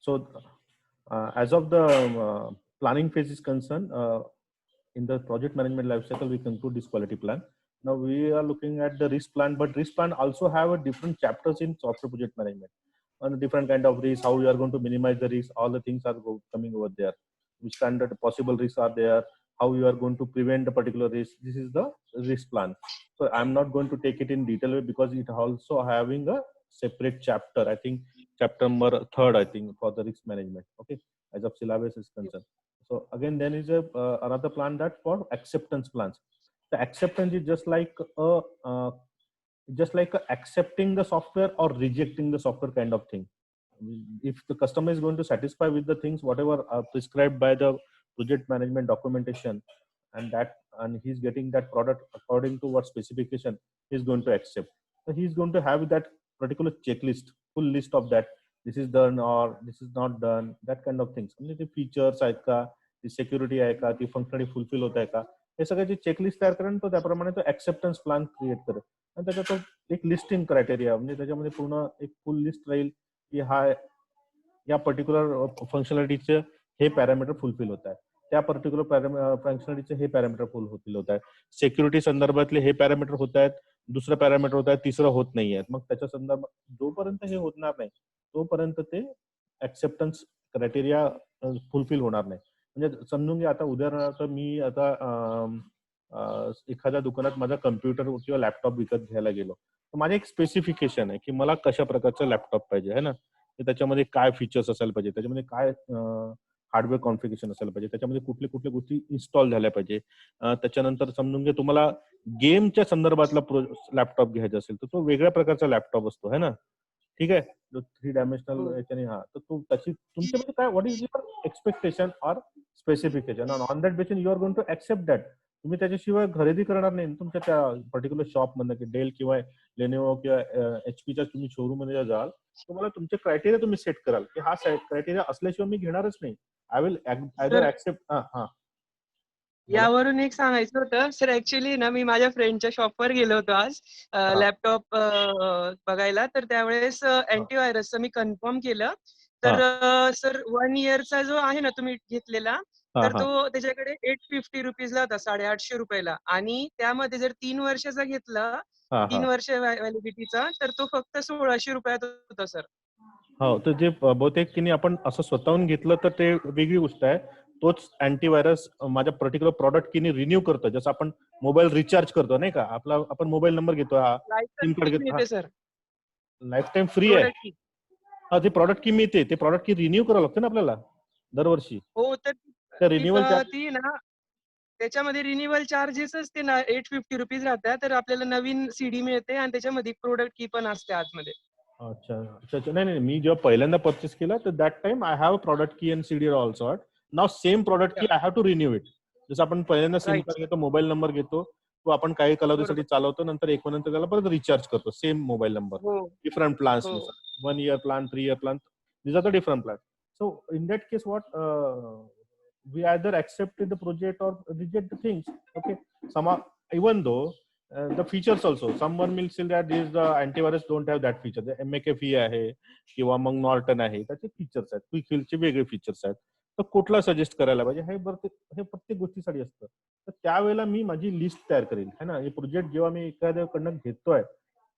So as of the planning phase is concerned, in the project management lifecycle, we conclude this quality plan. Now we are looking at the risk plan, but risk plan also have a different chapters in software project management on a different kind of risk, how you are going to minimize the risk, all the things are coming over there, which kind of possible risks are there, how you are going to prevent a particular risk. This is the risk plan. So I'm not going to take it in detail because it also having a separate chapter. I think chapter number 3rd, I think, for the risk management. Okay, as of syllabus is concerned. So again, then is a another plan that for acceptance plans. The acceptance is just like accepting the software or rejecting the software kind of thing. If the customer is going to satisfy with the things whatever are prescribed by the project management documentation, and he's getting that product according to what specification, he's going to accept. So he's going to have that particular checklist, full list of that. This is done or this is not done. That kind of things. म्हणजे ते features आहेत का, ती security आहे का, ती functionality fulfill होत आहे का, हे सगळ्याची चेकलिस्ट तयार करेल. तो त्याप्रमाणे तो ऍक्सेप्टन्स प्लान क्रिएट करेल आणि त्याच्यात तो एक लिस्टिंग क्रायटेरिया, म्हणजे त्याच्यामध्ये पूर्ण एक फुल लिस्ट राहील की हा या पर्टिक्युलर फंक्शनॅलिटीचे हे पॅरामीटर फुलफिल होत आहे, त्या पर्टिक्युलर फंक्शनॅलिटीचे हे पॅरामीटर फुलफिल होत आहे, सिक्युरिटी संदर्भातले हे पॅरामीटर होत आहेत, दुसरं पॅरामीटर होत आहे, तिसरं होत नाही आहे. मग त्याच्या संदर्भात जोपर्यंत हे होणार नाही तोपर्यंत ते ऍक्सेप्टन्स क्रायटेरिया फुलफिल होणार नाही. म्हणजे समजून घ्या, आता उदाहरणार्थ मी आता एखाद्या दुकानात माझा कम्प्युटर किंवा लॅपटॉप विकत घ्यायला गेलो, तर माझे एक स्पेसिफिकेशन आहे की मला कशा प्रकारचा लॅपटॉप पाहिजे आहे ना, त्याच्यामध्ये काय फीचर्स असायला पाहिजे, त्याच्यामध्ये काय हार्डवेअर कॉन्फिगरेशन असायला पाहिजे, त्याच्यामध्ये कुठल्या कुठल्या गोष्टी इन्स्टॉल झाल्या पाहिजे. त्याच्यानंतर समजून घ्या, तुम्हाला गेमच्या संदर्भातला लॅपटॉप घ्यायचा असेल तर तो वेगळ्या प्रकारचा लॅपटॉप असतो है ना, ठीक आहे, जो 3 डायमेन्शनल याच्याने. हा, तर तो त्याची तुमच्यामध्ये काय, what is your expectation or specification, on that basis you are going to accept that. तुम्ही त्याच्याशिवाय खरेदी करणार नाही तुमच्या त्या पर्टिक्युलर शॉप मधनं, की डेल किंवा लेनोवो किंवा एचपीच्या तुम्ही शोरूम मध्ये जाल, तुम्हाला तुमचे क्रायटेरिया तुम्ही सेट कराल की हा क्रायटेरिया असल्याशिवाय मी घेणारच नाही. I will either accept. हा, यावरून एक सांगायचं होतं सर, ऍक्च्युली ना मी माझ्या फ्रेंडच्या शॉपवर गेलो होतो आज लॅपटॉप बघायला, तर त्यावेळेस अँटीव्हायरसचं मी कन्फर्म केलं. तर सर 1 इयरचा जो आहे ना तुम्ही घेतलेला, तर तो त्याच्याकडे 850 रुपीजला होता, 850 रुपयाला. आणि त्यामध्ये जर 3 वर्षाचा घेतला, 3 वर्ष व्हॅलिडिटीचा, तर तो फक्त 1600 रुपयात होता सर. हो, तर जे बहुतेक की आपण असं स्वतःहून घेतलं तर ते वेगळी गोष्ट आहे. तोच अँटीव्हायरस माझ्या पर्टिक्युलर प्रॉडक्ट की रिन्यू करतो. जसं आपण मोबाईल रिचार्ज करतो नाही का, आपला आपण मोबाईल नंबर घेतो, हा सिम कार्ड घेतो, सर लाईफ टाइम फ्री आहे. हा, ते प्रॉडक्ट की मिळते, ते प्रॉडक्ट की रिन्यू करावं लागतं ना आपल्याला दरवर्षी. हो, तर रिन्युअल ती ना त्याच्यामध्ये रिन्युअल चार्जेसच ते ना 850 रुपीज राहतात. तर आपल्याला नवीन सीडी मिळते आणि त्याच्यामध्ये प्रोडक्ट की पण असते आतमध्ये. अच्छा अच्छा, नाही, मी जेव्हा पहिल्यांदा परचेस केला तर that time I have product key and CD also. Now same product key I have to renew it. जसं आपण पहिल्यांदा सिम कार्ड घेतो, मोबाईल नंबर घेतो, तो आपण काही कालावधीसाठी चालवतो, नंतर 1 महिन्यानंतर त्याला परत रिचार्ज करतो, same mobile number, different plans नुसार, 1 year plan, 3 year plan, these are the different plans. So in that case, what we either accept the project or reject the things. Okay, even though the features also, someone will say that this the antivirus don't have that feature. The McAfee आहे किंवा मग Norton आहे, त्याचे features आहेत, quick फिलचे वेगळे features आहेत. तर कुठला सजेस्ट करायला पाहिजे हे प्रत्येक गोष्टीसाठी असतं. तर त्यावेळेला मी माझी लिस्ट तयार करेल है ना. हे प्रोजेक्ट जेव्हा मी एखाद्याकडनं घेतोय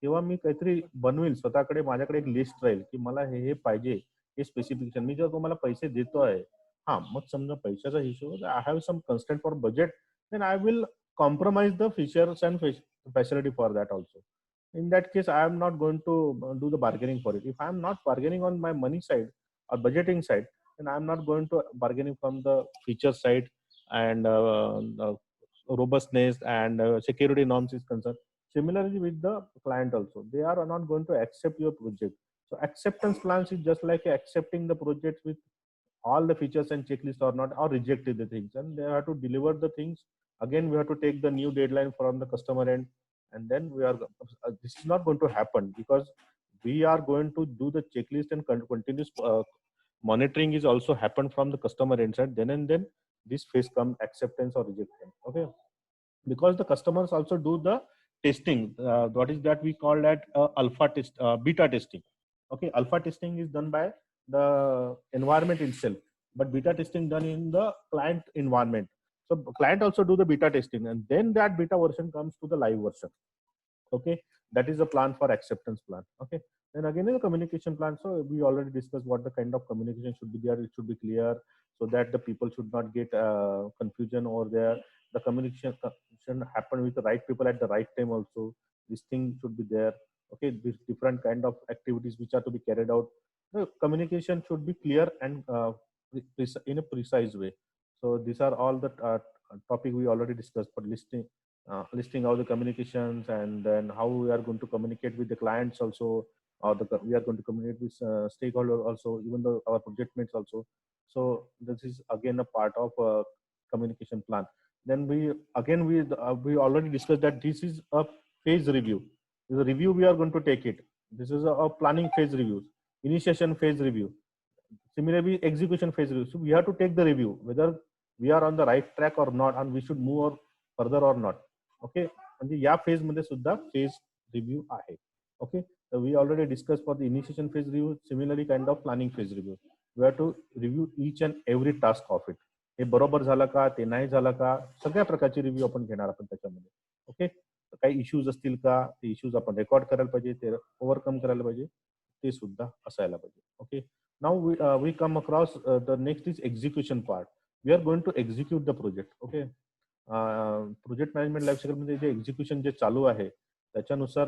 तेव्हा मी काहीतरी बनवेल स्वतःकडे, माझ्याकडे एक लिस्ट राहील की मला हे पाहिजे, हे स्पेसिफिकेशन. मी जेव्हा तुम्हाला पैसे देतोय, हा, मग समजा पैशाचा हिशोब, I have some constant for budget, then I will compromise the features and facility for that also. In that case, I am not going to do the bargaining for it. If I am not bargaining on my money side or budgeting side, then I am not going to bargaining from the feature side and robustness and security norms is concerned. Similarly with the client also, they are not going to accept your project. So acceptance plans is just like accepting the project with all the features and checklist or not, or rejected the things, and they have to deliver the things. Again, we have to take the new deadline from the customer end, and then we are this is not going to happen because we are going to do the checklist and continuous monitoring is also happen from the customer end side. Then and then this phase come acceptance or rejection. Okay, because the customers also do the testing. What is that we call that alpha test, beta testing. Okay, alpha testing is done by the environment itself, but beta testing done in the client environment. So client also do the beta testing, and then that beta version comes to the live version. Okay, that is the plan for acceptance plan. Okay, then again in the communication plan, so we already discussed what the kind of communication should be there. It should be clear so that the people should not get confusion over there. The communication should happen with the right people at the right time also. This thing should be there. Okay, this different kind of activities which are to be carried out. The communication should be clear and in a precise way. So these are all the topic we already discussed. But listing out the communications, and then how we are going to communicate with the clients also, or we are going to communicate with stakeholder also, even though our project mates also. So this is again a part of communication plan. Then we already discussed that this is a phase review. This is a review we are going to take it. This is a planning phase review, initiation phase review, similarly execution phase review. So we have to take the review whether we are on the right track or not, and we should move further or not. Okay, म्हणजे या phase मध्ये सुद्धा phase review आहे. Okay, तर we already discuss for the initiation phase review, similarly kind of planning phase review. We have to review each and every task of it. हे बरोबर झालं का, ते नाही झालं का, सगळ्या प्रकारची रिव्ह्यू आपण घेणार आपण त्याच्यामध्ये. ओके, काही इश्यूज असतील का, ते इश्यूज आपण रेकॉर्ड करायला पाहिजे, ते ओव्हरकम करायला पाहिजे, ते सुद्धा असायला पाहिजे. Okay, now we come across the next is execution part. We are going to execute the project. Okay, project management life cycle मध्ये जे एक्झिक्युशन जे चालू आहे त्याच्यानुसार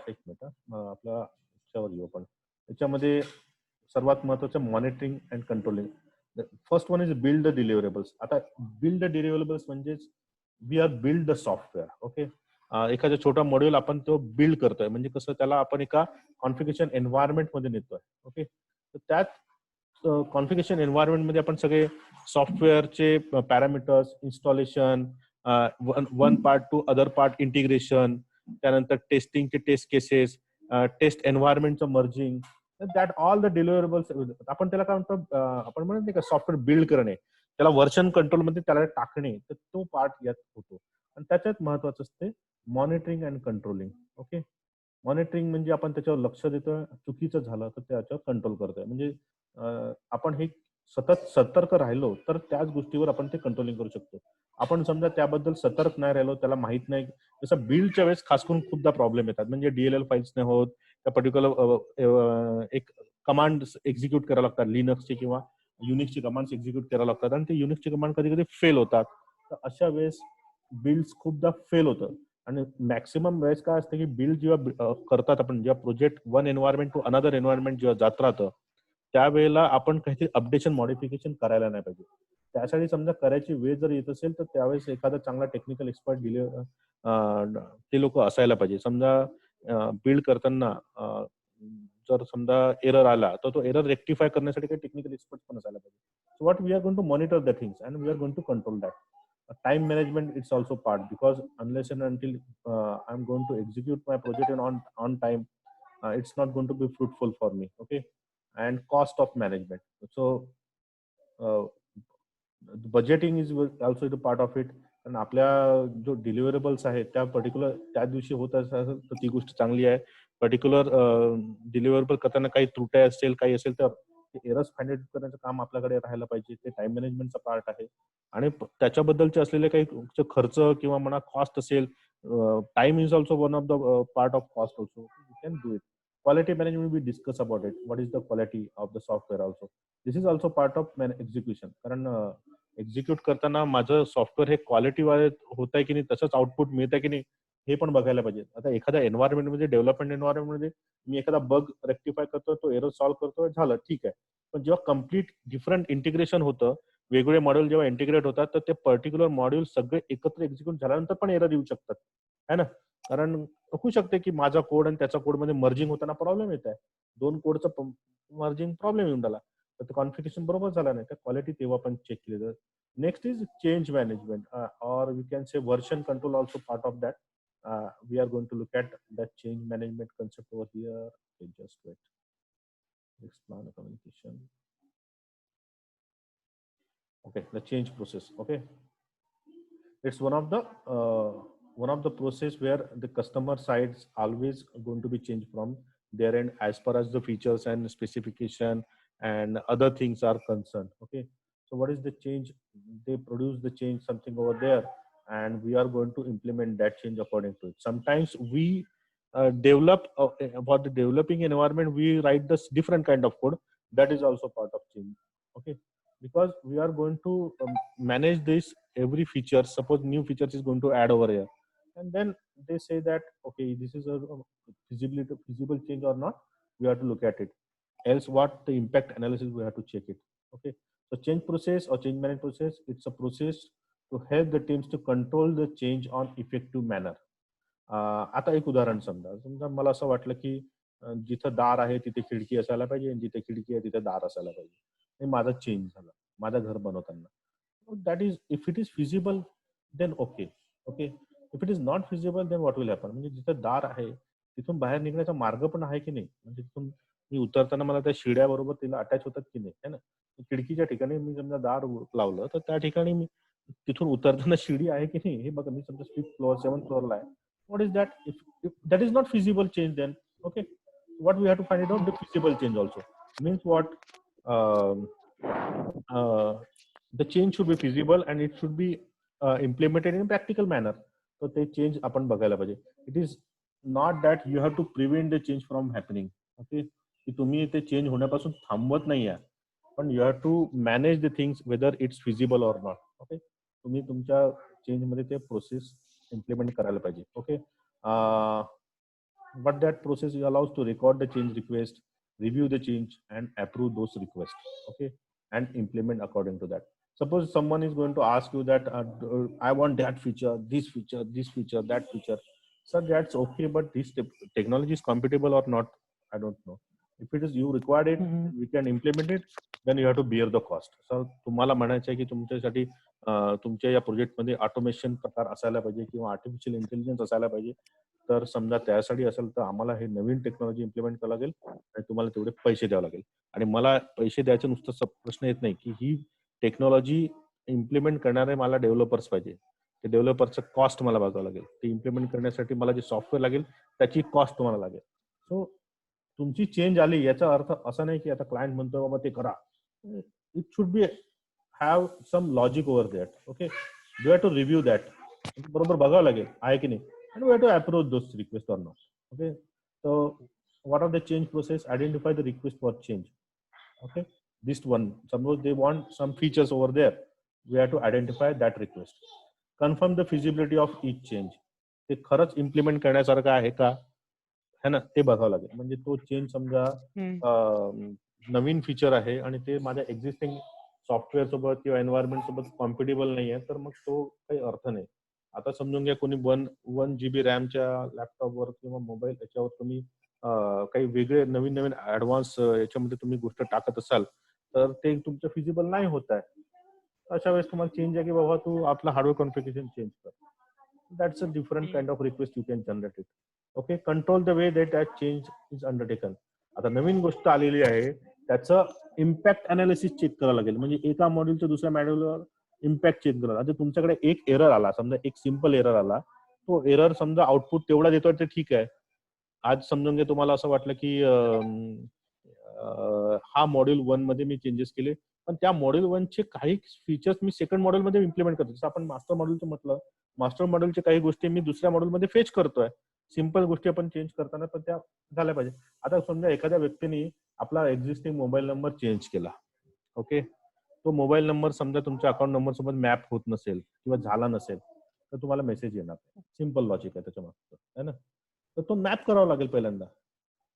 एक मिनिट आपल्या याच्यावर येऊ आपण. त्याच्यामध्ये सर्वात महत्वाचं monitoring and controlling. First one is build the deliverables. आता बिल्ड द डिलिव्हरेबल्स म्हणजे we are build the software. Okay, एखादा छोटा मॉड्यूल आपण तो बिल्ड करतोय, म्हणजे कसं त्याला आपण एका कॉन्फिगरेशन एन्व्हायरमेंट मध्ये नेतोय. ओके, तर त्यात कॉन्फिगरेशन एन्व्हायरमेंट मध्ये आपण सगळे सॉफ्टवेअरचे parameters, installation, one part to other part integration, त्यानंतर टेस्टिंगचे टेस्ट केसेस, टेस्ट एन्व्हायरमेंटचं merging, that all the deliverables आपण त्याला काय म्हणतो, आपण म्हणत नाही का सॉफ्टवेअर बिल्ड करणे, त्याला व्हर्जन कंट्रोल मध्ये त्याला टाकणे, तर तो पार्ट यात होतो. आणि त्याच्यात महत्वाचं असते monitoring and controlling. Okay, monitoring म्हणजे आपण त्याच्यावर लक्ष देतोय, चुकीचं झालं तर त्याच्यावर कंट्रोल करतोय. म्हणजे आपण हे सतत सतर्क राहिलो तर त्याच गोष्टीवर आपण ते कंट्रोलिंग करू शकतो. आपण समजा त्याबद्दल सतर्क नाही राहिलो, त्याला माहित नाही, जसं बिल्डच्या वेळेस खास करून खूपदा प्रॉब्लेम येतात. म्हणजे DLL फाईल्स नाही होत, त्या पर्टिक्युलर एक कमांड एक्झिक्यूट करायला लागतात, लिनक्सची किंवा युनिक्सची कमांड्स एक्झिक्यूट करायला लागतात, आणि ते युनिक्सची कमांड कधी कधी फेल होतात. तर अशा वेळेस बिल्ड खूपदा फेल होतं. आणि मॅक्सिमम वेळेस काय असतं की बिल्ड जेव्हा करतात आपण, जेव्हा project one environment to another environment जेव्हा जात राहतं, त्यावेळेला आपण काहीतरी अपडेशन मॉडिफिकेशन करायला नाही पाहिजे. त्यासाठी समजा करायची वेळ जर येत असेल तर त्यावेळेस एखादा चांगला टेक्निकल एक्सपर्ट ते लोक असायला पाहिजे. समजा बिल्ड करताना जर समजा एरर आला तर तो एरर रेक्टिफाय करण्यासाठी काही टेक्निकल एक्सपर्ट पण असायला पाहिजे. So what we are going to monitor the things and we are going to control that. Time management it's also part, because unless and until I'm going to execute my project on time, it's not going to be fruitful for me. Okay, and cost of management. So budgeting is also the part of it. आणि आपल्या जो deliverables आहेत त्या particular त्या दिवशी होत असेल तर ती गोष्ट चांगली आहे. पर्टिक्युलर डिलिव्हरेबल करताना काही त्रुट्या असेल, काही असेल तर एरर्स फाइंड आउट करण्याचं काम आपल्याकडे राहायला पाहिजे. ते टाइम मॅनेजमेंटचा पार्ट आहे. आणि त्याच्याबद्दलचे असलेले काही खर्च किंवा म्हणा कॉस्ट असेल, time is also one of the part of cost also. You can do it. Quality management we discuss about it. What is the quality of the software also. This is also part of execution. कारण execute करताना माझं software हे quality वाले होत आहे की नाही, तसंच आउटपुट मिळत आहे की नाही, हे पण बघायला पाहिजे. आता एखाद्या एन्व्हायरमेंट मध्ये, डेव्हलपमेंट एन्व्हायरमेंट मध्ये मी एखादा बग रेक्टिफाय करतो, तो एरर सॉल्व्ह करतोय, झालं ठीक आहे. पण जेव्हा कम्प्लीट डिफरंट इंटिग्रेशन होतं, वेगवेगळे मॉड्यूल जेव्हा इंटिग्रेट होतात, तर ते पर्टिक्युलर मॉड्यूल सगळे एकत्र एक्झिक्यूट झाल्यानंतर पण एरर येऊ शकतात, है ना. कारण होऊ शकते की माझा कोड आणि त्याचा कोड मध्ये मर्जिंग होताना प्रॉब्लेम येत आहे, दोन कोडचं मर्जिंग प्रॉब्लेम येऊन राहिला, तर ते कॉन्फिगरेशन बरोबर झालं नाही, तर क्वालिटी तेव्हा पण चेक केली जाते. Next is change management, or we can say version control also part of that. We are going to look at that change management concept over here. Okay, just wait. Explain the communication. Okay, the change process. Okay, it's one of the process where the customer sides always going to be changed from their end as far as the features and specification and other things are concerned. Okay, so what is the change? They produce the change something over there, and we are going to implement that change according to it. Sometimes we develop for the developing environment, we write this different kind of code. That is also part of change. Okay, because we are going to manage this every feature. Suppose new features is going to add over here, and then they say that okay, this is a feasible change or not. We have to look at it. Else, what the impact analysis we have to check it. Okay, so change process or change management process, it's a process to help the teams to control the change on effective manner. आता एक उदाहरण समजा समजा मला असं वाटलं की जिथं दार आहे तिथे खिडकी असायला पाहिजे आणि जिथे खिडकी आहे तिथे दार असायला पाहिजे. हे माझा चेंज झाला माझं घर बनवताना. That is if it is feasible then okay. Okay, if it is not feasible then what will happen. म्हणजे जिथं दार आहे तिथून बाहेर निघण्याचा मार्ग पण आहे की नाही. म्हणजे तिथून मी उतरताना मला त्या शिड्याबरोबर तिला अटॅच होतात की नाही है ना. खिडकीच्या ठिकाणी मी समजा दार लावलं तर त्या ठिकाणी मी तिथून उतरताना शिडी आहे की नाही हे बघा. मी समजा 5th फ्लोअर 7th फ्लोअरला आहे. What is that? If that is not feasible change, then okay, what we have to find it out the feasible change also means what um, the change should be feasible and it should be implemented in a practical manner. So ते change आपण बघायला पाहिजे. It is not that you have to prevent the change from happening. Okay, की तुम्ही ते change होण्यापासून थांबवत नाही आहे, पण you have to manage the things whether it's feasible or not. Okay, तुम्ही तुमच्या change मध्ये ते process implement करायला पाहिजे. Okay, but that process allows to record the change request, review the change and approve those requests. Okay, and implement according to that. Suppose someone is going to ask you that I want that feature, this feature, this feature, that feature. Sir, that's okay, but this technology is compatible or not, I don't know. If it is you required it, we can implement it, then you have to bear the cost. So तुम्हाला म्हणायचं आहे की तुमच्यासाठी तुमच्या या प्रोजेक्टमध्ये automation प्रकार असायला पाहिजे किंवा आर्टिफिशियल इंटेलिजन्स असायला पाहिजे. तर समजा त्यासाठी असेल तर आम्हाला हे नवीन टेक्नॉलॉजी इम्प्लिमेंट करावं लागेल आणि तुम्हाला तेवढे पैसे द्यावे लागेल. आणि मला पैसे द्यायचे नुसतं प्रश्न येत नाही की ही टेक्नॉलॉजी इम्प्लिमेंट करणारे मला डेव्हलपर्स पाहिजे. ते डेव्हलपरचं कॉस्ट मला बघावं लागेल. ते इम्प्लिमेंट करण्यासाठी मला जे सॉफ्टवेअर लागेल त्याची कॉस्ट तुम्हाला लागेल. सो तुमची चेंज आली याचा अर्थ असा नाही की आता क्लायंट म्हणतोय बाबा ते करा. It should be have some logic over that. Okay, we have to review that. बरोबर बघावं लागेल आहे की नाही, and we have to approve those requests or not. Okay, so what are the change process? Identify the request for change. Okay, this one, suppose they want some features over there, we have to identify that request. Confirm the feasibility of each change. ते खरंच implement करण्यासारखं आहे का है ना, ते बघावं लागेल. म्हणजे तो चेंज समजा नवीन फीचर आहे आणि ते माझ्या एक्झिस्टिंग सॉफ्टवेअर सोबत किंवा एन्व्हायरमेंट सोबत कॉम्पिटेबल नाही आहे तर मग तो काही अर्थ नाही. आता समजून घ्या कोणी 1 GB रॅमच्या लॅपटॉपवर किंवा मोबाईल याच्यावर तुम्ही काही वेगळे नवीन नवीन ऍडव्हान्स याच्यामध्ये तुम्ही गोष्ट टाकत असाल तर ते तुमचं फिजिबल नाही होत आहे. अशा वेळेस तुम्हाला चेंज आहे की बाबा तू आपला हार्डवेअर कॉन्फिगरेशन चेंज कर. That's a different kind of request you can generate it. Okay, control the way that change is undertaken. आता नवीन गोष्ट आलेली आहे त्याचं इम्पॅक्ट अनालिसिस चेक करावं लागेल. म्हणजे एका मॉड्यूलच्या दुसऱ्या मॉड्यूलवर इम्पॅक्ट चेक करावं. आता तुमच्याकडे एक एरर आला, समजा एक सिम्पल एरर आला, तो एरर समजा आउटपुट तेवढा देतोय तर ठीक आहे. आज समजून घ्या तुम्हाला असं वाटलं की हा मॉड्यूल 1 मध्ये मी चेंजेस केले, पण त्या मॉड्यूल 1 चे काही फीचर्स मी सेकंड मॉड्यूल मध्ये इम्प्लिमेंट करतो. जसं आपण मास्टर मॉड्यूलचं म्हटलं, मास्टर मॉड्यूलचे काही गोष्टी मी दुसऱ्या मॉड्यूल मध्ये फेच करतोय. सिंपल गोष्टी आपण चेंज करताना पण त्या झाल्या पाहिजे. आता समजा एखाद्या व्यक्तीने आपला एक्झिस्टिंग मोबाईल नंबर चेंज केला. ओके, तो मोबाईल नंबर समजा तुमच्या अकाउंट नंबर सोबत मॅप होत नसेल किंवा झाला नसेल तर तुम्हाला मेसेज येणार. सिंपल लॉजिक आहे त्याच्या मागचं है ना. तर तो मॅप करावा लागेल पहिल्यांदा.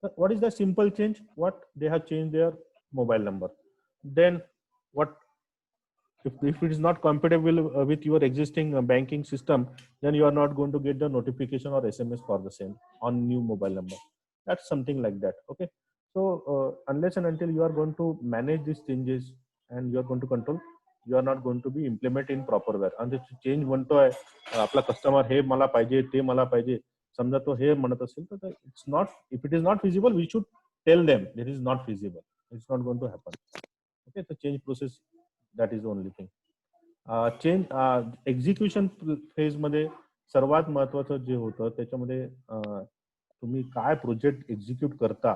तर what is the simple change? What they have change their mobile number. Then what if it is not compatible with your existing banking system, then you are not going to get the notification or SMS for the same on new mobile number. That's something like that. Okay, so unless and until you are going to manage these changes and you are going to control, you are not going to be implement in proper way. And the change म्हणतोय आपला customer हे मला पाहिजे ते मला पाहिजे, समजा तो हे म्हणत असेल तर it's not, if it is not feasible we should tell them it is not feasible, it's not going to happen. Okay, the change process, that is the only thing. Change execution phase मध्ये सर्वात महत्वाचं जे होतं त्याच्यामध्ये तुम्ही काय project execute करता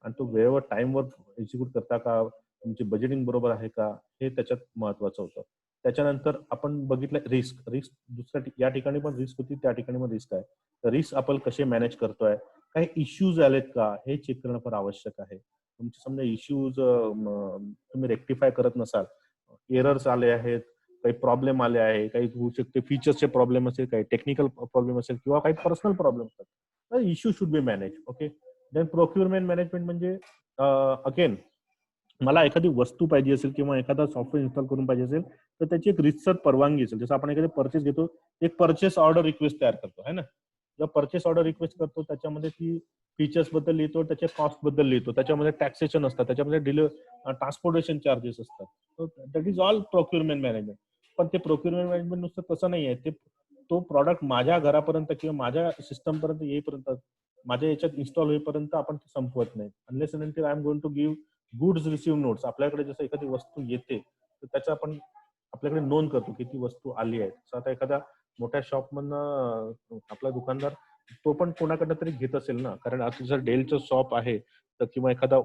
आणि तो वेळेवर टाइमवर एक्झिक्यूट करता का, तुमची बजेटिंग बरोबर आहे का, हे त्याच्यात महत्वाचं होतं. त्याच्यानंतर आपण बघितलं रिस्क दुसऱ्या या ठिकाणी पण रिस्क होती, त्या ठिकाणी पण रिस्क आहे. तर रिस्क आपण कसे मॅनेज करतोय, काही इश्यूज आलेत का हे चेक करणं फार आवश्यक आहे. तुमचे समजा इश्यूज तुम्ही रेक्टिफाय करत नसाल, एरर्स आले आहेत, काही प्रॉब्लेम आले आहे, काही होऊ शकते फीचर्सचे प्रॉब्लेम असेल, काही टेक्निकल प्रॉब्लेम असेल किंवा काही पर्सनल प्रॉब्लेम असतात, तर issue should be manage. Okay. Then procurement management म्हणजे अगेन मला एखादी वस्तू पाहिजे असेल किंवा एखादा सॉफ्टवेअर इन्स्टॉल करून पाहिजे असेल, तर त्याची एक रितसर परवानगी असेल. जसं आपण एखादी परचेस घेतो, एक परचेस ऑर्डर रिक्वेस्ट तयार करतो है ना. जेव्हा परचेस ऑर्डर रिक्वेस्ट करतो त्याच्यामध्ये ती फीचर्स बद्दल लिहितो, त्याच्या कॉस्ट बद्दल लिहितो, त्याच्यामध्ये टॅक्सेशन असतात, त्याच्यामध्ये ट्रान्सपोर्टेशन चार्जेस असतात. That is all procurement management. पण ते प्रोक्युरमेंट मॅनेजमेंट नुसतं तसं नाही आहे. ते तो प्रॉडक्ट माझ्या घरापर्यंत किंवा माझ्या सिस्टम पर्यंत येईपर्यंत, माझ्या याच्यात इन्स्टॉल होईपर्यंत आपण ते संपवत नाही. Unless and until I am going to give goods receive notes. आपल्याकडे जसं एखादी वस्तू येते तर त्याचं आपण आपल्याकडे नोंद करतो की ती वस्तू आली आहे. तर आता एखाद्या मोठ्या शॉपमधनं आपला दुकानदार तो पण कोणाकडनं तरी घेत असेल ना, कारण आता जर डेलचं शॉप आहे तर किंवा एखादा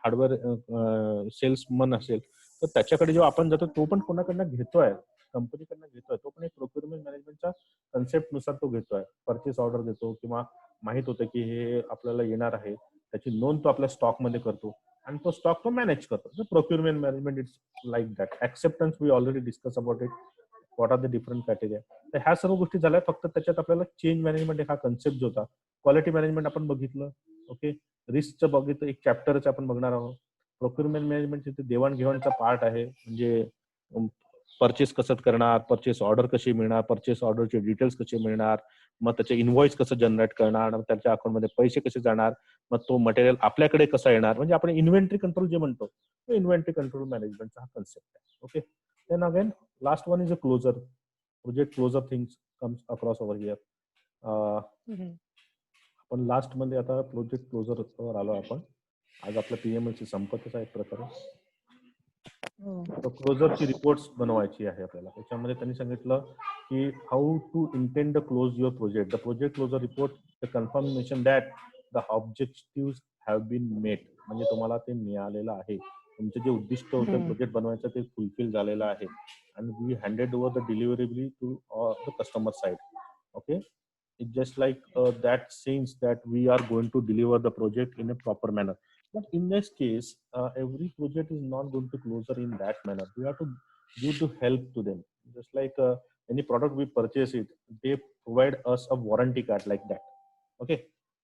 हार्डवेअर सेल्समन असेल तर त्याच्याकडे जेव्हा आपण जातो तो पण कोणाकडनं घेतोय, कंपनीकडनं घेतोय, तो पण एक प्रोक्युरमेंट मॅनेजमेंटच्या कन्सेप्ट नुसार तो घेतोय. परचेस ऑर्डर देतो किंवा माहित होतं की हे आपल्याला येणार आहे, त्याची नोंद तो आपल्या स्टॉकमध्ये करतो आणि तो स्टॉक तो मॅनेज करतो. Procurement management it's like that. Acceptance we already discuss about it. What are the different criteria. तर ह्या सर्व गोष्टी झाल्या. फक्त त्याच्यात आपल्याला चेंज मॅनेजमेंट हा कन्सेप्ट जो होता, क्वालिटी मॅनेजमेंट आपण बघितलं. ओके. रिस्कचं बघितलं, एक चॅप्टरच आपण बघणार आहोत. प्रोक्युरमेंट मॅनेजमेंट तिथे देवाणघेवाणचा पार्ट आहे. म्हणजे परचेस कसं करणार, परचेस ऑर्डर कशी मिळणार, परचेस ऑर्डरचे डिटेल्स कसे मिळणार, मग त्याचे इनव्हॉइस कसं जनरेट करणार, त्याच्या अकाउंटमध्ये पैसे कसे जाणार, मग तो मटेरियल आपल्याकडे कसा येणार, म्हणजे आपण इन्व्हेंटरी कंट्रोल जे म्हणतो, तो इन्व्हेंटरी कंट्रोल मॅनेजमेंटचा हा कन्सेप्ट आहे. Okay. Then again last one is a closure. Project closure things comes across over here. आपण लास्ट मध्ये आता प्रोजेक्ट क्लोजर वर आलो आपण. आज आपला पीएमएलची संपतच आहे एक प्रकारे. क्लोजरची रिपोर्ट्स बनवायची आहे आपल्याला. त्याच्यामध्ये त्यांनी सांगितलं की how to intend close your project. The project closure report the confirmation that the objective have been met. म्हणजे तुम्हाला ते मिळालेलं आहे, तुमचे जे उद्दिष्ट होते प्रोजेक्ट बनवायचं ते फुलफिल झालेलं आहे. आणि we handed over the deliverable to the customer side. Okay. It's just like that sense that we are going to deliver the project in a proper manner. But in this case, every project is not going to closure in that manner. We have to give to help to them. Just like any product we purchase it, they provide us a warranty card like that. Okay,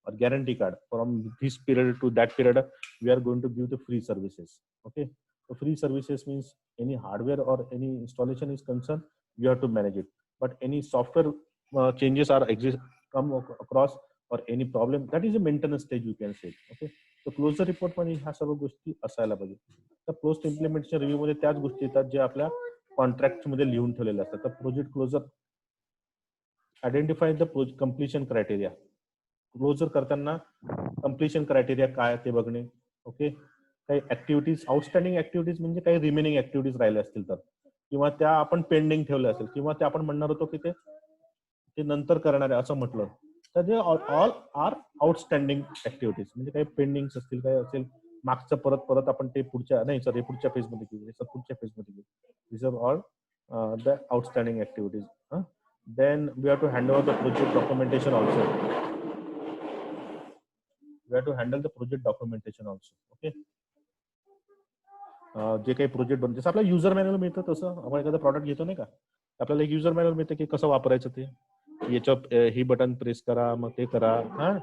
or guarantee card. From this period to that period, we are going to give the free services. Okay, so free services means any hardware or any installation is concerned, you have to manage it. But any software changes are come across or any problem, that is a maintenance stage you can say. Okay. So closure report मध्ये ह्या सर्व गोष्टी असायला पाहिजे. तर post implementation review मध्ये त्याच गोष्टी येतात जे आपल्या कॉन्ट्रॅक्ट मध्ये लिहून ठेवलेले असतात. तर project closure identify the completion criteria. Closure करताना कम्प्लिशन क्रायटेरिया काय ते बघणे. ओके. काही ऍक्टिव्हिटीज, आउटस्टँडिंग ऍक्टिव्हिटीज म्हणजे काही रिमेनिंग ऍक्टिव्हिटीज राहिल्या असतील तर, किंवा त्या आपण पेंडिंग ठेवल्या असेल, किंवा त्या आपण म्हणणार होतो की ते नंतर करणार आहे असं म्हटलं तर ते ऑल आर आउटस्टँडिंग ऍक्टिव्हिटीज. म्हणजे काही पेंडिंग असतील, काही असेल मागचं परत परत आपण ते पुढच्या नाही सर हे पुढच्या फेज मध्ये घेऊ, हे पुढच्या फेज मध्ये घेऊ. This are all the outstanding activities. Then we have to handle the project documentation also. We have to handle the project documentation also. Okay. जे काही प्रोजेक्ट बनते, जसं आपल्याला युजर मॅन्युअल मिळतं तसं आपण एखादा प्रॉडक्ट घेतो नाही का, आपल्याला एक युजर मॅन्युअल मिळतं की कसं वापरायचं ते, याच्यात ही बटन प्रेस करा, मग ते करा. हा,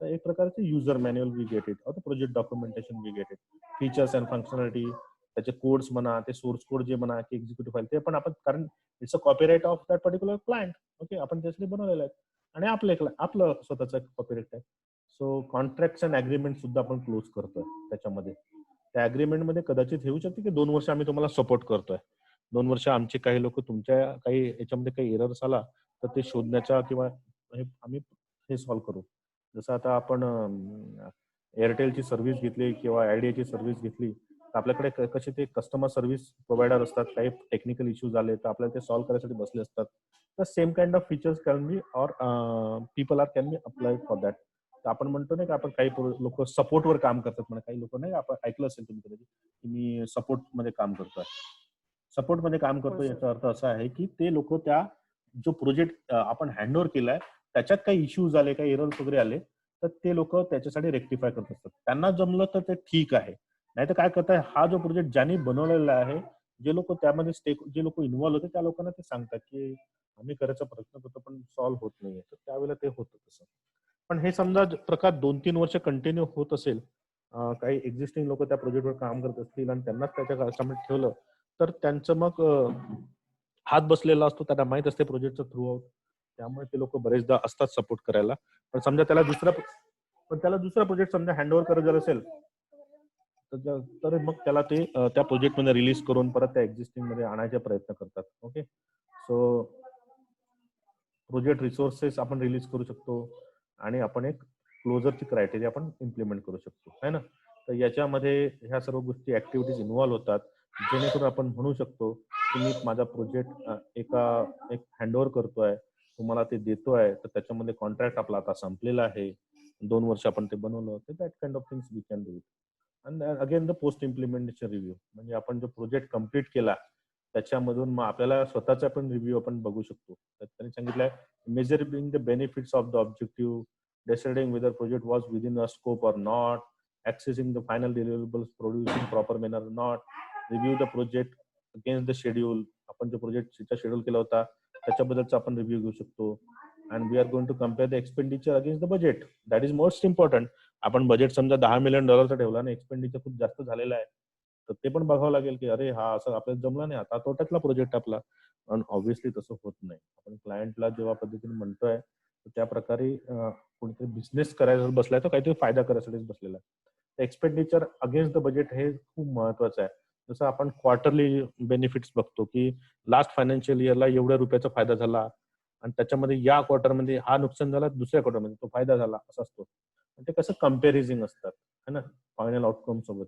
तर एक प्रकारचे user manual we get it, और project documentation we get it. Features and functionality, त्याचे कोड्स म्हणा, ते सोर्स कोड जे म्हणा की एक्झिक्युटिव्ह फाईल, ते पण आपण, कारण it's a copyright of that particular client. Okay. आपण त्यासाठी बनवलेलं आहे आणि आपलं स्वतःचं कॉपीराइट आहे. सो कॉन्ट्रॅक्ट अँड अग्रीमेंट सुद्धा आपण क्लोज करतोय त्याच्यामध्ये. त्या अग्रीमेंट मध्ये कदाचित हे होऊ शकते की 2 वर्ष आम्ही तुम्हाला सपोर्ट करतोय, 2 वर्ष आमचे काही लोक तुमच्या काही याच्यामध्ये काही एरर्स आला तर ते शोधण्याचा किंवा आम्ही हे सॉल्व्ह करू. जसं आता आपण एअरटेलची सर्व्हिस घेतली किंवा आयडियाची सर्व्हिस घेतली तर आपल्याकडे कसे ते कस्टमर सर्व्हिस प्रोव्हायडर असतात, काही टेक्निकल इश्यूज आले तर आपल्याला ते सॉल्व्ह करायसाठी बसले असतात. तर same kind of features can be or people are can be applied for that. तर आपण म्हणतो नाही का, आपण काही लोक सपोर्टवर काम करतात म्हणा, काही लोक नाही, आपण ऐकलं असेल तुम्ही कधी की मी सपोर्ट मध्ये काम करतोय. सपोर्ट मध्ये काम करतो याचा अर्थ असा आहे की ते लोक त्या जो प्रोजेक्ट आपण हँडओव्हर केलाय त्याच्यात काही इश्यूज आले, काही एरर्स वगैरे आले, तर ते लोक त्याच्यासाठी रेक्टिफाय करत असतात. त्यांना जमलं तर ते ठीक आहे, नाही तर काय करताय, हा जो प्रोजेक्ट ज्यांनी बनवलेला आहे, जे लोक त्यामध्ये जे लोक इन्व्हॉल्व होते त्या लोकांना ते सांगतात की आम्ही करायचा प्रयत्न करतो पण सॉल्व्ह होत नाहीये, तर त्यावेळेला ते होतं तसं. पण हे समजा प्रकार 2-3 वर्ष कंटिन्यू होत असेल, काही एक्झिस्टिंग लोक त्या प्रोजेक्टवर काम करत असतील आणि त्यांनाच त्याच्या कस्टमर ठेवलं, तर त्यांचं मग हात बसलेला असतो, त्यांना माहित असते प्रोजेक्टचं थ्रू आउट, त्यामुळे ते लोक बरेचदा असतात सपोर्ट करायला. पण समजा त्याला दुसरा प्रोजेक्ट समजा हँडओव्हर करायचा असेल, तर मग त्याला ते त्या प्रोजेक्ट मध्ये रिलीज करून परत त्या एक्झिस्टिंग मध्ये आणायचा प्रयत्न करतात. ओके, सो प्रोजेक्ट रिसोर्सेस आपण रिलीज करू शकतो आणि आपण एक क्लोजरची क्रायटेरिया आपण इम्प्लिमेंट करू शकतो, है ना. तर याच्यामध्ये ह्या सर्व गोष्टी ऍक्टिव्हिटीज इन्व्हॉल्व्ह होतात, जेणेकरून आपण म्हणू शकतो की मी माझा प्रोजेक्ट एक हँडओव्हर करतोय, तुम्हाला ते देतोय, तर त्याच्यामध्ये कॉन्ट्रॅक्ट आपला आता संपलेला आहे, 2 वर्ष आपण ते बनवलं, तर that kind of things we can do it. And again the post implementation review, म्हणजे आपण जो प्रोजेक्ट कम्प्लीट केला त्याच्यामधून मग आपल्याला स्वतःचा पण रिव्ह्यू आपण बघू शकतो. तर त्यांनी सांगितलंय measuring the benefits of the objective, deciding weather project was within a scope और not, accessing the final deliverables, producing proper manner or not, review the project against the schedule, आपण जो प्रोजेक्टचा शेड्यूल केला होता त्याच्याबद्दलचा आपण रिव्ह्यू घेऊ शकतो. And we are going to compare the expenditure against the budget, that is most important. आपण budget समजा $10 मिलियन ठेवला आणि एक्सपेंडिचर खूप जास्त झालेला आहे, तर ते पण बघावं लागेल की अरे हा असं आपल्याला जमला नाही, आता तोट्यातला प्रोजेक्ट आपला. पण ऑब्व्हियसली तसं होत नाही. आपण क्लायंटला जेव्हा पद्धतीने म्हणतोय त्या प्रकारे कोणीतरी बिझनेस करायला बसलाय तर काहीतरी फायदा करायसाठीच बसलेला आहे. एक्सपेंडिचर अगेन्स्ट द बजेट हे खूप महत्वाचं आहे. जसं आपण क्वार्टरली बेनिफिट्स बघतो की लास्ट फायनान्शियल इयरला एवढ्या रुपयाचा फायदा झाला आणि त्याच्यामध्ये या क्वार्टरमध्ये हा नुकसान झाला, दुसऱ्या क्वार्टरमध्ये तो फायदा झाला, असं असतो. ते कसं कम्पॅरिझिंग असतात, है ना, फायनल आउटकम सोबत.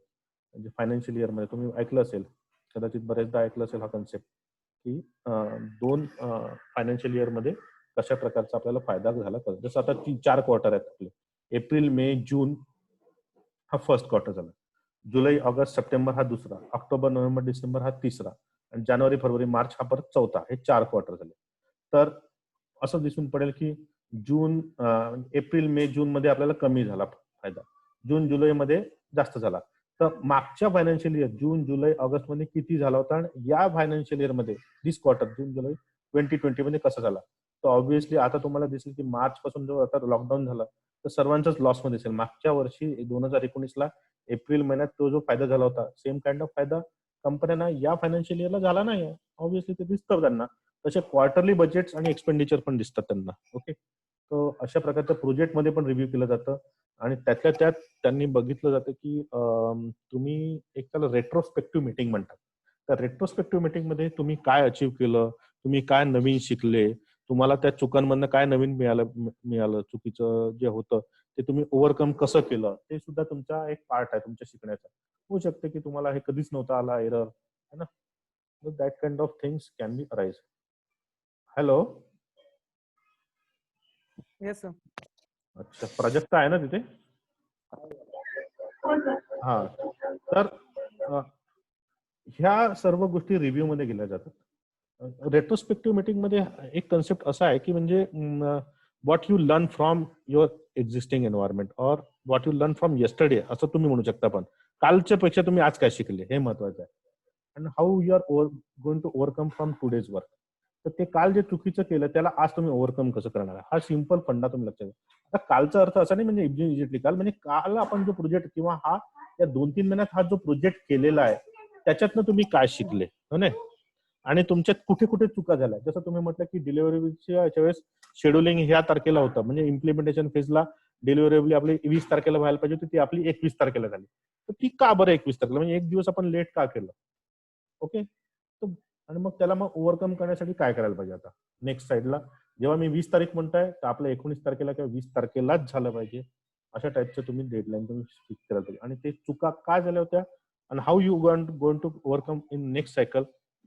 म्हणजे फायनान्शियल इयर मध्ये तुम्ही ऐकलं असेल, कदाचित बरेचदा ऐकलं असेल हा कन्सेप्ट, की 2 फायनान्शियल इयर मध्ये कशा प्रकारचा आपल्याला फायदा झाला. जसं आता 4 क्वार्टर आहेत आपले, एप्रिल, मे, जून हा फर्स्ट क्वार्टर झाला, जुलै, ऑगस्ट, सप्टेंबर हा दुसरा, ऑक्टोबर, नोव्हेंबर, डिसेंबर हा तिसरा, आणि जानेवारी, फरवरी, मार्च हा परत चौथा. हे 4 क्वार्टर झाले. तर असं दिसून पडेल की एप्रिल, मे, जून मध्ये आपल्याला कमी झाला फायदा, जून, जुलै मध्ये जास्त झाला. तर मागच्या फायनान्शियल इयर जून, जुलै, ऑगस्ट मध्ये किती झाला होता आणि या फायनान्शियल इयर मध्ये दिस क्वार्टर जून, जुलै 2020 मध्ये कसा झाला. तर ऑब्व्हियसली आता तुम्हाला दिसेल की मार्च पासून जो आता लॉकडाऊन झाला तर सर्वांचाच लॉस मध्ये असेल. मागच्या वर्षी 2019ला एप्रिल महिन्यात तो जो फायदा झाला होता, सेम काइंड ऑफ फायदा कंपन्यांना या फायनान्शियल इयरला झाला नाही. ऑब्व्हियसली ते दिसतं त्यांना. तसे क्वार्टरली बजेट्स आणि एक्सपेंडिचर पण दिसतात त्यांना. ओके, तर अशा प्रकारचं प्रोजेक्ट मध्ये पण रिव्ह्यू केलं जातं आणि त्यातल्या त्यात त्यांनी बघितलं जातं की तुम्ही एक त्याला रेट्रोस्पेक्टिव्ह मीटिंग म्हणतात. तर रेट्रोस्पेक्टिव्ह मीटिंग मध्ये तुम्ही काय अचीव्ह केलं, तुम्ही काय नवीन शिकले, तुम्हाला त्या चुकांमधनं काय नवीन मिळालं, चुकीचं जे होतं ते तुम्ही ओव्हरकम कसं केलं, ते सुद्धा तुमचा एक पार्ट आहे तुमच्या शिकण्याचा. होऊ शकते की तुम्हाला हे कधीच नव्हतं आला एरर, है ना. That kind of things can be arise. Hello. Yes sir. अच्छा, प्राजक्ता आहे ना तिथे? हा, तर ह्या सर्व गोष्टी रिव्ह्यू मध्ये गेल्या जातात. रेट्रोस्पेक्टिव्ह मीटिंग मध्ये एक कन्सेप्ट असा आहे की म्हणजे what you learn from your existing environment और what you learn from yesterday, असं तुम्ही म्हणू शकता. पण कालच्या पेक्षा तुम्ही आज काय शिकले हे महत्वाचं आहे. And how you are going to overcome from today's work. तर ते काल जे चुकीचं केलं त्याला आज तुम्ही ओव्हरकम कसं करणार, हा सिम्पल फंडा तुम्ही लक्षात घ्या. आता कालचा अर्थ असा नाही म्हणजे इमिजिएटली काल, म्हणजे काल आपण जो प्रोजेक्ट किंवा हा या 2-3 महिन्यात हा जो प्रोजेक्ट केलेला आहे त्याच्यातनं तुम्ही काय शिकले, हो नाही, आणि तुमच्यात कुठे कुठे चुका झाल्या. जसं तुम्ही म्हटलं की डिलिव्हरीच्या वेळेस शेड्युलिंग ह्या तारखेला होतं, म्हणजे इम्प्लिमेंटेशन फेजला डिलिव्हरेबल आपली 20 तारखेला व्हायला पाहिजे होती, ती आपली 21 तारखेला झाली. तर ती का बरं 21 तारखेला, म्हणजे एक दिवस आपण लेट का केलं. ओके, आणि मग त्याला मग ओव्हरकम करण्यासाठी काय करायला पाहिजे. आता नेक्स्ट साईडला जेव्हा मी 20 तारीख म्हणताय तर आपलं 19 तारखेला किंवा 20 तारखेलाच झालं पाहिजे. अशा टाईपचं तुम्ही डेडलाईन तुम्ही फिक्स करायला पाहिजे. आणि ते चुका काय झाल्या होत्या आणि how you going to overcome in next cycle,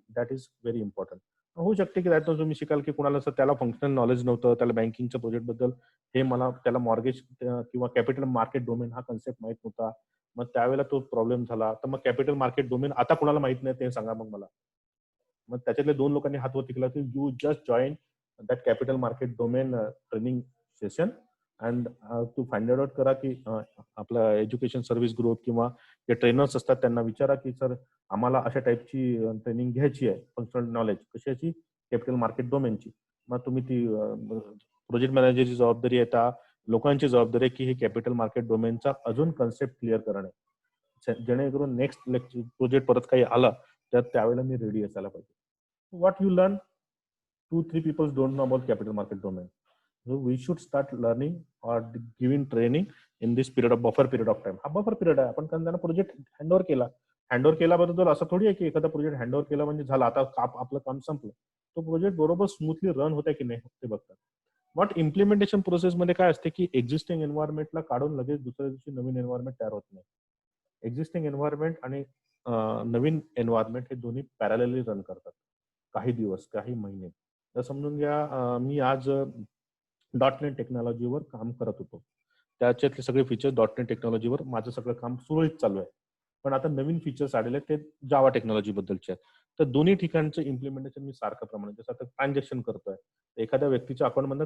that is very important. होऊ शकते की त्यातून तुम्ही शिकाल की कुणाला असं त्याला फंक्शनल नॉलेज नव्हतं, त्याला बँकिंगच्या प्रोजेक्ट बद्दल हे मला त्याला मॉर्गेज किंवा कॅपिटल मार्केट डोमेन हा कन्सेप्ट माहित नव्हता. मग त्यावेळेला तो प्रॉब्लेम झाला. तर मग कॅपिटल मार्केट डोमेन आता कुणाला माहित नाही ते सांगा मग मला. मग त्याच्यातले 2 लोकांनी हात वरती केला की you just join that capital market domain training session and to find out करा की आपला एज्युकेशन सर्व्हिस ग्रुप किंवा जे ट्रेनर्स असतात त्यांना विचारा की सर आम्हाला अशा टाईपची ट्रेनिंग घ्यायची आहे फंक्शनल नॉलेज कशाची कॅपिटल मार्केट डोमेनची. मग तुम्ही ती प्रोजेक्ट मॅनेजरची जबाबदारी आहे त्या लोकांची जबाबदारी आहे की हे कॅपिटल मार्केट डोमेनचा अजून कन्सेप्ट क्लिअर करणे जेणेकरून नेक्स्ट प्रोजेक्ट परत काही आला तर त्यावेळेला मी रेडी असायला पाहिजे. What you learn 2-3 people don't know about capital market domain. So we should start learning or giving training in this period of buffer period of time. हा बफर पिरियड आहे. आपण त्यांना प्रोजेक्ट हँडओव्हर केला. Handover केल्याबद्दल असं थोडी आहे की एखादा प्रोजेक्ट हँडओव्हर केला म्हणजे झाला आता आपलं काम संपलं. तो प्रोजेक्ट बरोबर स्मूथली रन होत आहे की नाही ते बघतात. व्हॉट इम्प्लिमेंटेशन प्रोसेसमध्ये काय असते की एक्झिस्टिंग एन्व्हायरमेंटला काढून लगेच दुसऱ्या दिवशी नवीन एन्व्हायरमेंट तयार होत नाही. एक्झिस्टिंग एन्व्हायरमेंट आणि नवीन एन्व्हायरमेंट हे दोन्ही पॅरलली रन करतात. काही दिवस, काही महिने. तर समजून घ्या मी आज .NET टेक्नॉलॉजीवर काम करत होतो. त्याच्यातले सगळे फीचर्स .NET टेक्नॉलॉजीवर माझं सगळं काम सुरळीत चालू आहे. पण आता नवीन फीचर्स आलेले आहेत ते जावा टेक्नॉलॉजी बद्दलचे आहेत. तर दोन्ही ठिकाणचं इम्प्लिमेंटेशन मी सारखं प्रमाणे जसं आता ट्रान्झॅक्शन करतोय. एखाद्या व्यक्तीच्या अकाउंटमधनं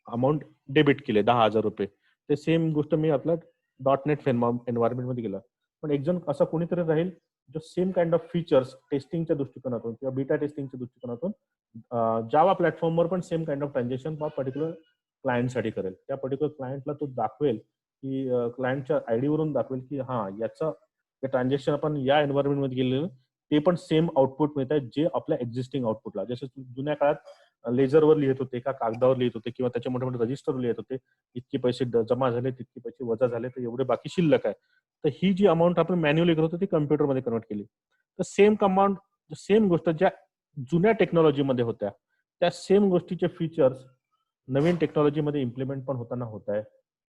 अमाऊंट डेबिट केले ₹10,000 ते सेम गोष्ट मी आपल्या .NET एन्व्हायरमेंटमध्ये केलं. पण एक जण असा कोणीतरी राहील जो सेम काइंड ऑफ फीचर्स टेस्टिंगच्या दृष्टिकोनातून किंवा बीटा टेस्टिंगच्या दृष्टिकोनातून जावा प्लॅटफॉर्मवर पण same kind of transaction particular क्लायंटसाठी करेल. त्या पर्टिक्युलर क्लायंटला तो दाखवेल की क्लायंटच्या आयडी वरून दाखवेल की हा याचं ट्रान्झॅक्शन आपण या एन्व्हायरमेंटमध्ये गेलेलं ते पण सेम आउटपुट मिळत आहे जे आपल्या एक्झिस्टिंग आउटपुटला जसं जुन्या काळात लेझरवर लिहित होते का कागदावर लिहित होते किंवा त्याच्या मोठे मोठे रजिस्टरवर लिहित होते इतके पैसे जमा झाले तितके पैसे वजा झाले तर एवढे बाकी शिल्लक आहे. तर ही जी अमाऊंट आपण मॅन्युअली करत होती कम्प्युटरमध्ये कन्वर्ट केली. तर सेम अमाऊंट सेम गोष्ट ज्या जुन्या टेक्नॉलॉजीमध्ये होत्या त्या सेम गोष्टीचे फीचर्स नवीन टेक्नॉलॉजीमध्ये इम्प्लिमेंट पण होताना होत आहे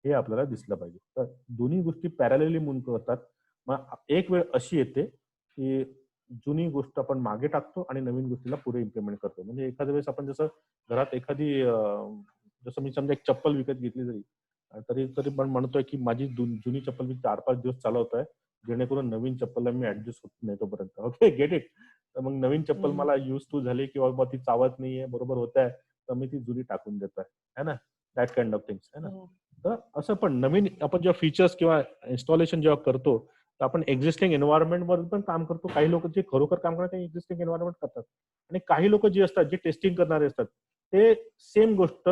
हे आपल्याला दिसलं पाहिजे. तर दोन्ही गोष्टी पॅरलली मूव्ह करतात. मग एक वेळ अशी येते की जुनी गोष्ट आपण मागे टाकतो आणि नवीन गोष्टीला पुढे इम्प्लिमेंट करतो. म्हणजे एखाद्या वेळेस आपण जसं घरात एखादी जसं मी समजा एक चप्पल विकत घेतली तरी तरी पण म्हणतोय की माझी जुनी चप्पल मी 4-5 दिवस चालवतोय जेणेकरून नवीन चप्पलला मी ऍडजस्ट होत नाही तोपर्यंत. Okay get it. तर मग नवीन चप्पल मला यूज टू झाली किंवा ती चावत नाहीये बरोबर होत आहे तर मी ती जुनी टाकून देतोय है ना. दॅट काइंड ऑफ थिंग्स है ना. तर असं पण नवीन आपण जेव्हा फीचर्स किंवा इन्स्टॉलेशन जेव्हा करतो तर आपण एक्झिस्टिंग एन्व्हायरमेंटवर पण काम करतो. काही लोक जे खरोखर काम करतात ते एक्झिस्टिंग एन्व्हायरमेंट करतात आणि काही लोक जे असतात जे टेस्टिंग करणारे असतात ते सेम गोष्ट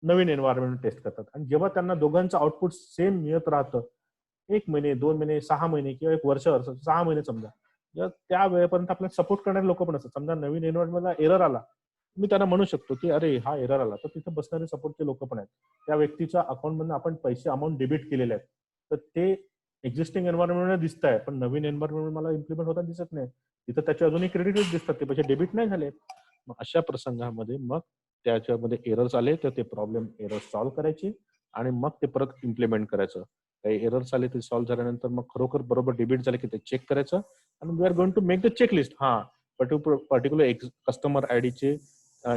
नवीन एन्व्हायरमेंट टेस्ट करतात आणि जेव्हा त्यांना दोघांचं आउटपुट सेम मिळत राहतं 1 महिने 2 महिने 6 महिने किंवा 1 वर्ष 6 महिने समजा त्या वेळेपर्यंत आपल्याला सपोर्ट करणारे लोक पण असतात. समजा नवीन एन्व्हायरमेंटला एरर आला मी त्यांना म्हणू शकतो की अरे हा एरर आला तर तिथे बसणारे सपोर्टचे लोक पण आहेत. त्या व्यक्तीच्या अकाउंटमधून आपण पैसे अमाऊंट डेबिट केलेले आहेत तर ते एक्झिस्टिंग एन्व्हायरमेंटमध्ये दिसत आहे पण नवीन एन्व्हायरमेंट मला इम्प्लिमेंट होताना दिसत नाही. तिथं त्याचे अजूनही क्रेडिटच दिसतात ते पैसे डेबिट नाही झाले. मग अशा प्रसंगामध्ये मग त्याच्यामध्ये एरर्स आले तर ते प्रॉब्लेम एरर्स सॉल्व्ह करायचे आणि मग ते परत इम्प्लिमेंट करायचं. काही एरर्स आले ते सॉल्व्ह झाल्यानंतर मग खरोखर बरोबर डेबिट झाले की ते चेक करायचं आणि we are going to make the checklist. हा पर्टिक्युलर कस्टमर आयडीचे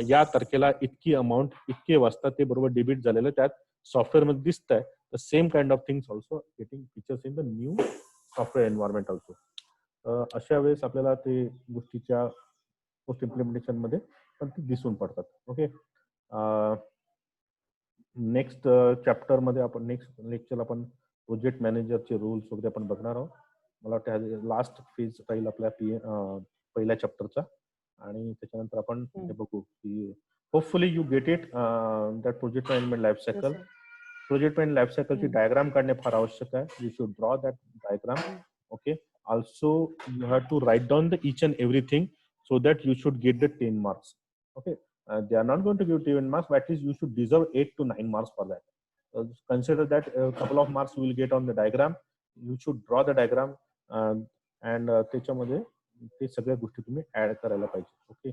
या तारखेला इतकी अमाऊंट इतके वाजता ते बरोबर डेबिट झालेलं त्यात सॉफ्टवेअरमध्ये दिसत आहे. The same kind of things also getting features in the new software environment also. अशा वेळेस आपल्याला ते गोष्टीच्या पोस्ट इम्प्लिमेंटेशन मध्ये पण ते दिसून पडतात. ओके नेक्स्ट चॅप्टर मध्ये आपण नेक्स्ट लेक्चर आपण प्रोजेक्ट मॅनेजरचे रूल्स वगैरे आपण बघणार आहोत. मला वाटतं लास्ट फेज राहील आपल्या पहिल्या चॅप्टरचा आणि त्याच्यानंतर आपण हे बघू की hopefully you get it that project management life cycle. Project management life सायकलची डायग्राम काढणे फार आवश्यक आहे. You should draw that diagram. Okay also you have to write down the each and everything so that you should get the 10 marks. Okay they are not going to give 10 marks but at least you should deserve 8 to 9 marks for that. Consider that a couple of marks you will get on the diagram. You should draw the diagram and त्याच्यामध्ये ते सगळ्या गोष्टी तुम्ही add करायला पाहिजे. Okay